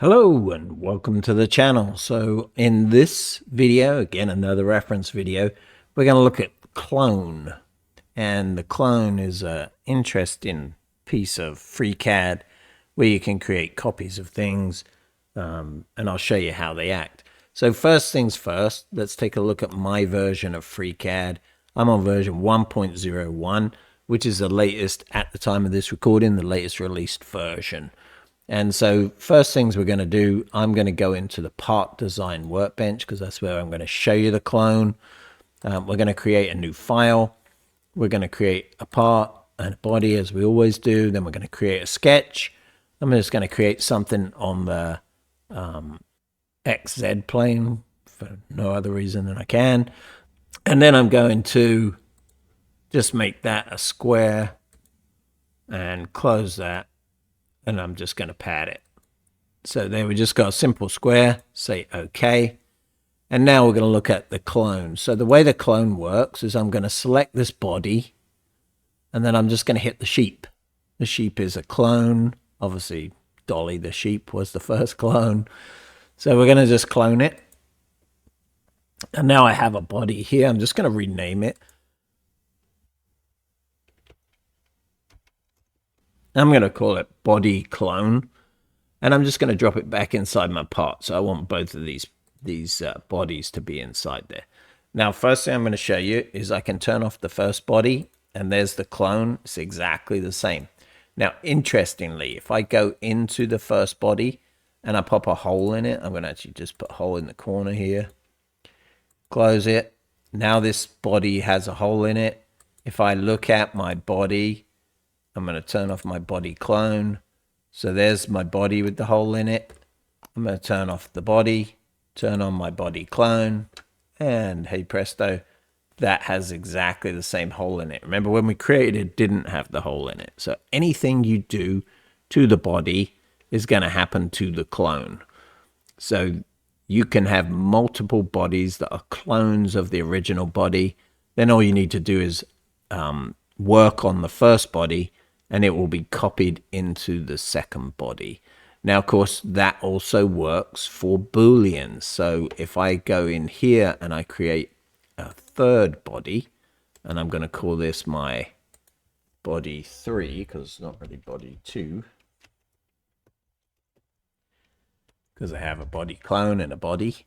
Hello and welcome to the channel. So in this video, again another reference video, we're going to look at clone. And the clone is an interesting piece of FreeCAD where you can create copies of things, and I'll show you how they act. So first things first, let's take a look at my version of FreeCAD. I'm on version 1.01, which is the latest, at the time of this recording, the latest released version. And so first things we're going to do, I'm going to go into the part design workbench because that's where I'm going to show you the clone. We're going to create a new file. We're going to create a part and a body as we always do. Then we're going to create a sketch. I'm just going to create something on the XZ plane for no other reason than I can. And then I'm going to just make that a square and close that. And I'm just going to pad it. So there we just got a simple square, say OK. And now we're going to look at the clone. So the way the clone works is I'm going to select this body, and then I'm just going to hit the sheep. The sheep is a clone. Obviously, Dolly the sheep was the first clone. So we're going to just clone it. And now I have a body here. I'm just going to rename it. I'm going to call it body clone, and I'm just going to drop it back inside my part. So I want both of these bodies to be inside there. Now, first thing I'm going to show you is I can turn off the first body, and there's the clone. It's exactly the same. Now, interestingly, if I go into the first body and I pop a hole in it, I'm going to actually just put a hole in the corner here, close it. Now this body has a hole in it. If I look at my body, I'm going to turn off my body clone. So there's my body with the hole in it. I'm going to turn off the body, turn on my body clone, and hey presto, that has exactly the same hole in it. Remember when we created it, didn't have the hole in it. So anything you do to the body is going to happen to the clone. So you can have multiple bodies that are clones of the original body. Then all you need to do is work on the first body, and it will be copied into the second body. Now, of course, that also works for Boolean. So if I go in here and I create a third body, and I'm going to call this my body 3, because it's not really body 2, because I have a body clone and a body.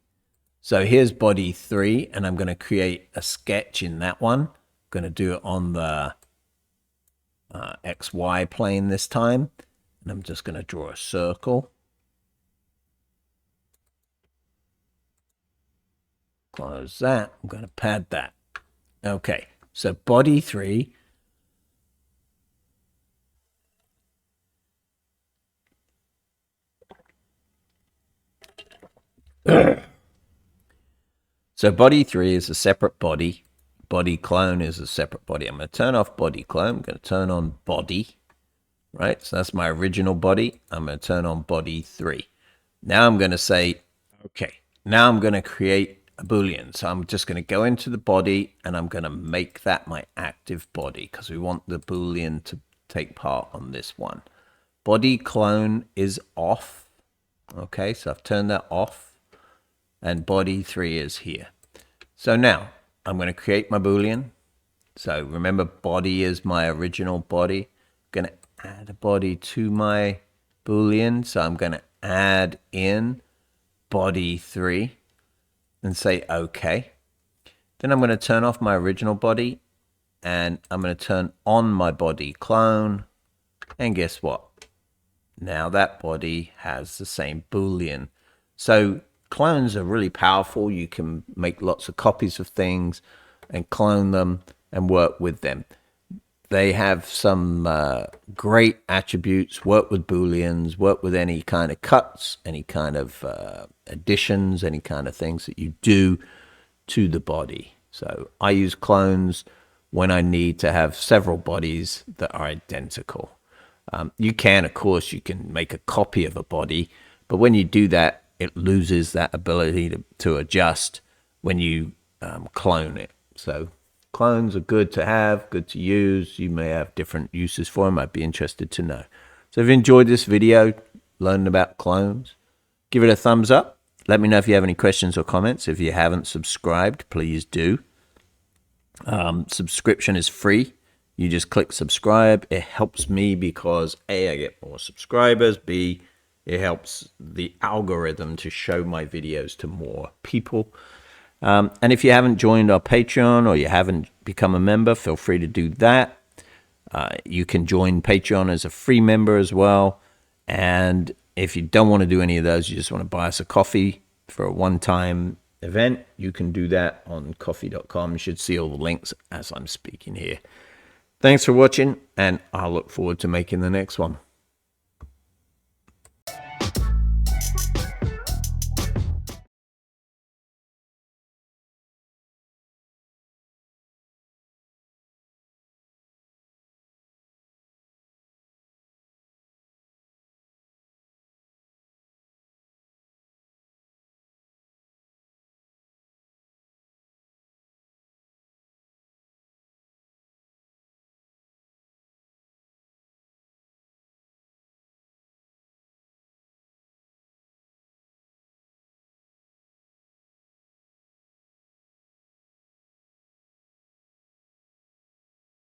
So here's body 3, and I'm going to create a sketch in that one. I'm going to do it on the XY plane this time, and I'm just going to draw a circle, close that. I'm going to pad that. Okay, so body 3, so body 3 is a separate body. Body clone is a separate body. I'm going to turn off body clone. I'm going to turn on body, right? So that's my original body. I'm going to turn on body 3. Now I'm going to say, okay, now I'm going to create a Boolean. So I'm just going to go into the body, and I'm going to make that my active body because we want the Boolean to take part on this one. Body clone is off. Okay, so I've turned that off, and body 3 is here. So now I'm going to create my Boolean. So remember, body is my original body. I'm going to add a body to my Boolean. So I'm going to add in body 3 and say OK. Then I'm going to turn off my original body, and I'm going to turn on my body clone. And guess what? Now that body has the same Boolean. So clones are really powerful. You can make lots of copies of things and clone them and work with them. They have some great attributes. Work with Booleans, work with any kind of cuts, any kind of additions, any kind of things that you do to the body. So I use clones when I need to have several bodies that are identical. You can, of course, you can make a copy of a body, but when you do that, it loses that ability to adjust when you clone it. So clones are good to have, good to use. You may have different uses for them. I'd be interested to know. So if you enjoyed this video, learning about clones, Give it a thumbs up. Let me know if you have any questions or comments. If you haven't subscribed, please do. Subscription is free. You just click subscribe. It helps me because A, I get more subscribers. B, it helps the algorithm to show my videos to more people. And if you haven't joined our Patreon or you haven't become a member, feel free to do that. You can join Patreon as a free member as well. And if you don't want to do any of those, you just want to buy us a coffee for a one-time event, you can do that on coffee.com. You should see all the links as I'm speaking here. Thanks for watching, and I'll look forward to making the next one.